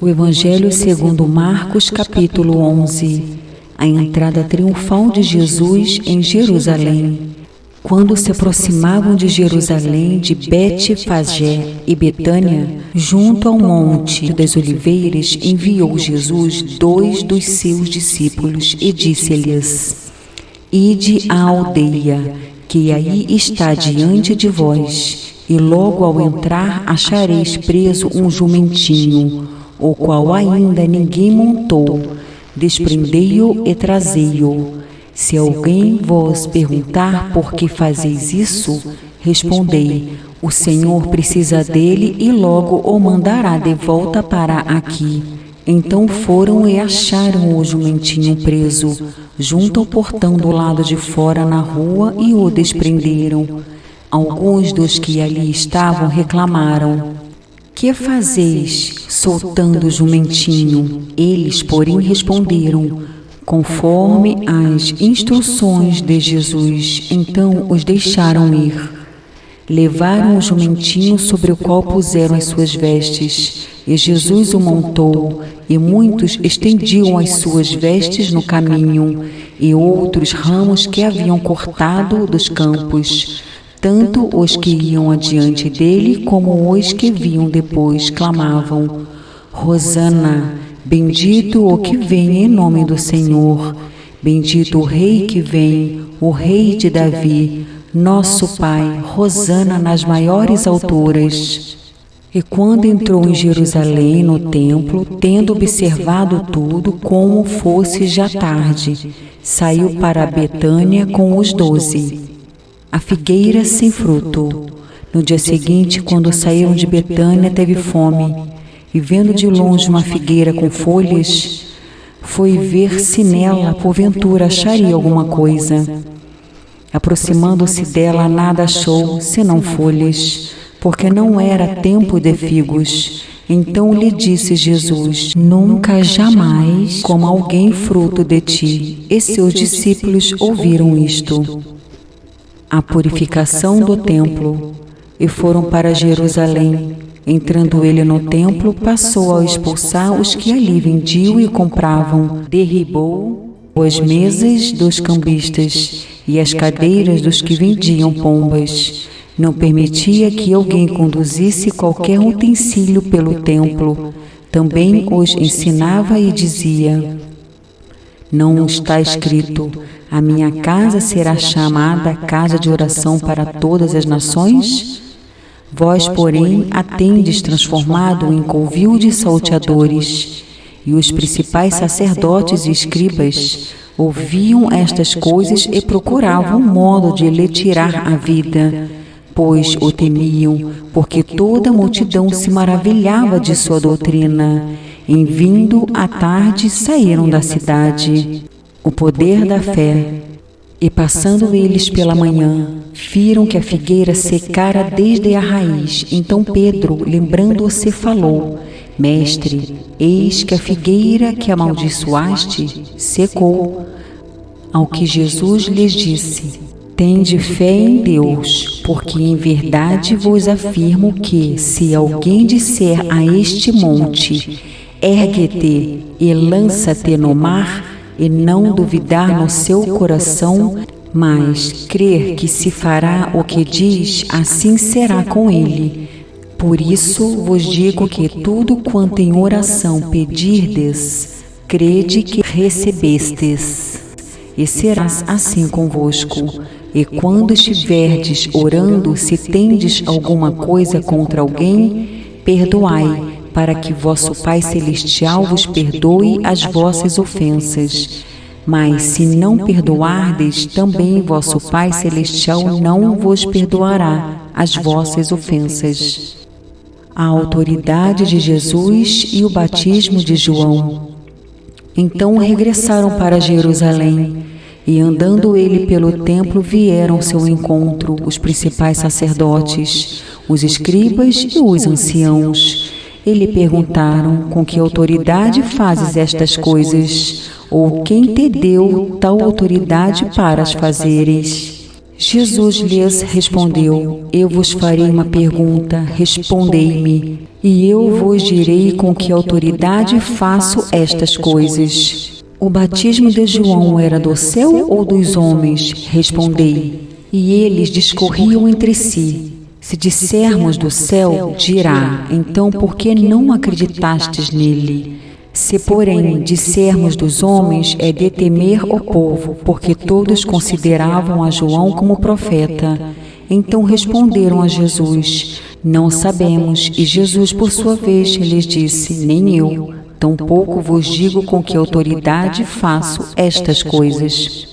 O Evangelho segundo Marcos, capítulo 11. A entrada triunfal de Jesus em Jerusalém. Quando se aproximavam de Jerusalém, de Betfagé e Betânia, junto ao Monte das Oliveiras, enviou Jesus 2 dos seus discípulos e disse-lhes: Ide à aldeia, que aí está diante de vós, e logo ao entrar achareis preso um jumentinho, o qual ainda ninguém montou. Desprendei-o e trazei-o. Se alguém vos perguntar por que fazeis isso, respondei: o Senhor precisa dele e logo o mandará de volta para aqui. Então foram e acharam o jumentinho preso, junto ao portão do lado de fora na rua, e o desprenderam. Alguns dos que ali estavam reclamaram: Que fazeis soltando o jumentinho? Eles, porém, responderam: Conforme as instruções de Jesus. Então os deixaram ir. Levaram o jumentinho, sobre o qual puseram as suas vestes, e Jesus o montou, e muitos estendiam as suas vestes no caminho, e outros ramos que haviam cortado dos campos. Tanto os que iam adiante dele, como os que vinham depois, clamavam: Hosana, bendito o que vem em nome do Senhor, bendito o Rei que vem, o Rei de Davi, nosso Pai, Hosana nas maiores alturas. E quando entrou em Jerusalém, no templo, tendo observado tudo, como fosse já tarde, saiu para Betânia com os 12. A figueira sem fruto. No dia seguinte, quando saíram de Betânia, teve fome, e vendo de longe uma figueira com folhas, foi ver se nela, porventura, acharia alguma coisa. Aproximando-se dela, nada achou, senão folhas, porque não era tempo de figos. Então lhe disse Jesus: Nunca jamais coma alguém fruto de ti. E seus discípulos ouviram isto. A purificação do templo. E foram para Jerusalém. Entrando ele no templo, passou a expulsar os que ali vendiam e compravam. Derribou as mesas dos cambistas e as cadeiras dos que vendiam pombas. Não permitia que alguém conduzisse qualquer utensílio pelo templo. Também os ensinava e dizia: Não está escrito: a minha casa será chamada casa de oração para todas as nações? Vós, porém, a tendes transformado em covil de salteadores. E os principais sacerdotes e escribas ouviam estas coisas e procuravam um modo de lhe tirar a vida, pois o temiam, porque toda a multidão se maravilhava de sua doutrina. Em vindo à tarde, saíram da cidade. O poder da fé. E passando eles pela manhã, viram que a figueira secara desde a raiz. Então Pedro, lembrando-se, falou: Mestre, eis que a figueira que amaldiçoaste secou. Ao que Jesus lhes disse: Tende fé em Deus, porque em verdade vos afirmo que, se alguém disser a este monte: Ergue-te e lança-te no mar, e não duvidar no seu coração, mas crer que se fará o que diz, assim será com ele. Por isso vos digo que tudo quanto em oração pedirdes, crede que recebestes, e serás assim convosco. E quando estiverdes orando, se tendes alguma coisa contra alguém, perdoai, para que vosso Pai Celestial vos perdoe as vossas ofensas. Mas se não perdoardes, também vosso Pai Celestial não vos perdoará as vossas ofensas. A autoridade de Jesus e o batismo de João. Então regressaram para Jerusalém, e andando ele pelo templo, vieram ao seu encontro os principais sacerdotes, os escribas e os anciãos. E lhe perguntaram: Com que autoridade fazes estas coisas? Ou quem te deu tal autoridade para as fazeres? Jesus lhes respondeu: Eu vos farei uma pergunta, respondei-me, e eu vos direi com que autoridade faço estas coisas. O batismo de João era do céu ou dos homens? Respondei. E eles discorriam entre si. Se dissermos do céu, dirá: então por que não acreditastes nele? Se, porém, dissermos dos homens, é de temer o povo, porque todos consideravam a João como profeta. Então responderam a Jesus: Não sabemos. E Jesus, por sua vez, lhes disse: Nem eu, tampouco vos digo com que autoridade faço estas coisas.